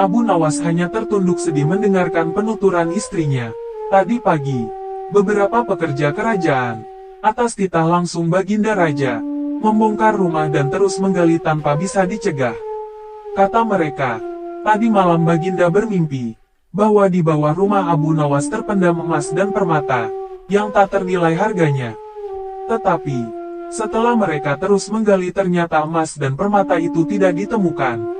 Abu Nawas hanya tertunduk sedih mendengarkan penuturan istrinya. Tadi pagi, beberapa pekerja kerajaan, atas titah langsung Baginda Raja, membongkar rumah dan terus menggali tanpa bisa dicegah. Kata mereka, tadi malam Baginda bermimpi, bahwa di bawah rumah Abu Nawas terpendam emas dan permata, yang tak ternilai harganya. Tetapi, setelah mereka terus menggali ternyata emas dan permata itu tidak ditemukan.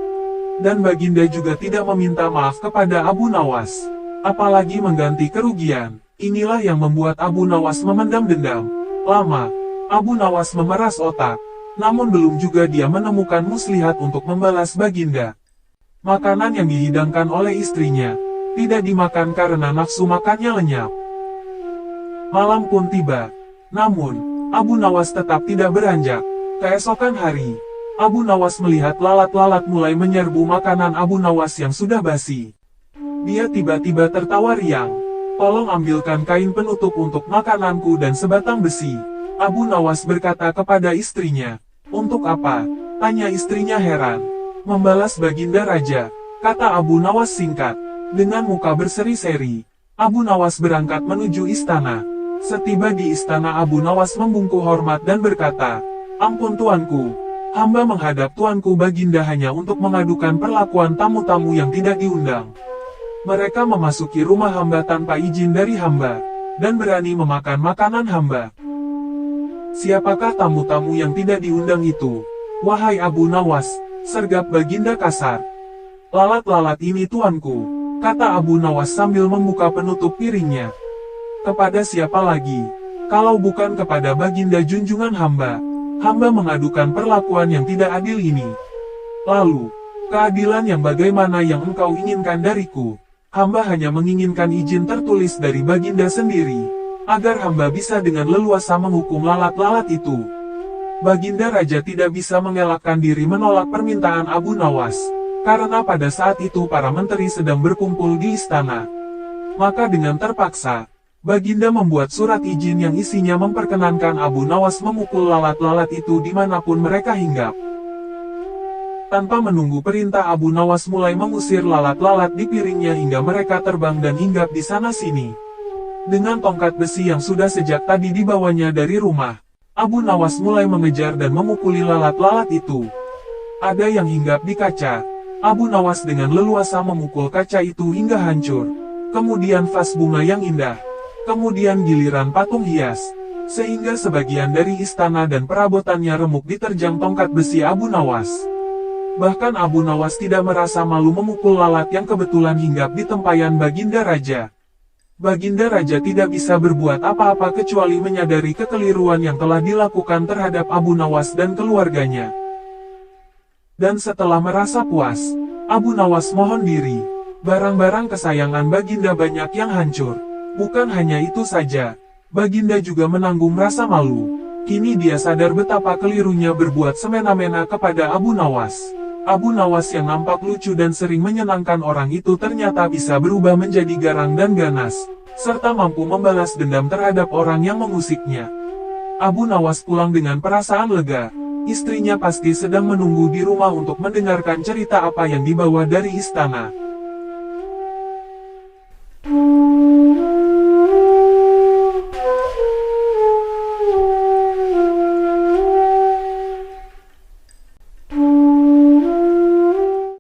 Dan Baginda juga tidak meminta maaf kepada Abu Nawas, apalagi mengganti kerugian. Inilah yang membuat Abu Nawas memendam dendam. Lama, Abu Nawas memeras otak, namun belum juga dia menemukan muslihat untuk membalas Baginda. Makanan yang dihidangkan oleh istrinya, tidak dimakan karena nafsu makannya lenyap. Malam pun tiba, namun, Abu Nawas tetap tidak beranjak. Keesokan hari, Abu Nawas melihat lalat-lalat mulai menyerbu makanan Abu Nawas yang sudah basi. Dia tiba-tiba tertawa riang. Tolong ambilkan kain penutup untuk makananku dan sebatang besi. Abu Nawas berkata kepada istrinya. Untuk apa? Tanya istrinya heran. Membalas Baginda Raja, kata Abu Nawas singkat. Dengan muka berseri-seri, Abu Nawas berangkat menuju istana. Setiba di istana Abu Nawas membungkuk hormat dan berkata, ampun tuanku, hamba menghadap tuanku Baginda hanya untuk mengadukan perlakuan tamu-tamu yang tidak diundang. Mereka memasuki rumah hamba tanpa izin dari hamba, dan berani memakan makanan hamba. Siapakah tamu-tamu yang tidak diundang itu? Wahai Abu Nawas, sergap Baginda kasar. Lalat-lalat ini tuanku, kata Abu Nawas sambil membuka penutup piringnya. Kepada siapa lagi? Kalau bukan kepada Baginda junjungan hamba, hamba mengadukan perlakuan yang tidak adil ini. Lalu, keadilan yang bagaimana yang engkau inginkan dariku? Hamba hanya menginginkan izin tertulis dari Baginda sendiri, agar hamba bisa dengan leluasa menghukum lalat-lalat itu. Baginda Raja tidak bisa mengelakkan diri menolak permintaan Abu Nawas, karena pada saat itu para menteri sedang berkumpul di istana. Maka dengan terpaksa, Baginda membuat surat izin yang isinya memperkenankan Abu Nawas memukul lalat-lalat itu dimanapun mereka hinggap. Tanpa menunggu perintah, Abu Nawas mulai mengusir lalat-lalat di piringnya hingga mereka terbang dan hinggap di sana-sini. Dengan tongkat besi yang sudah sejak tadi dibawanya dari rumah, Abu Nawas mulai mengejar dan memukuli lalat-lalat itu. Ada yang hinggap di kaca. Abu Nawas dengan leluasa memukul kaca itu hingga hancur. Kemudian vas bunga yang indah. Kemudian giliran patung hias. Sehingga sebagian dari istana dan perabotannya remuk diterjang tongkat besi Abu Nawas. Bahkan Abu Nawas tidak merasa malu memukul lalat yang kebetulan hinggap di tempayan Baginda Raja. Baginda Raja tidak bisa berbuat apa-apa kecuali menyadari kekeliruan yang telah dilakukan terhadap Abu Nawas dan keluarganya. Dan setelah merasa puas, Abu Nawas mohon diri. Barang-barang kesayangan Baginda banyak yang hancur. Bukan hanya itu saja, Baginda juga menanggung rasa malu. Kini dia sadar betapa kelirunya berbuat semena-mena kepada Abu Nawas. Abu Nawas yang nampak lucu dan sering menyenangkan orang itu ternyata bisa berubah menjadi garang dan ganas, serta mampu membalas dendam terhadap orang yang mengusiknya. Abu Nawas pulang dengan perasaan lega. Istrinya pasti sedang menunggu di rumah untuk mendengarkan cerita apa yang dibawa dari istana.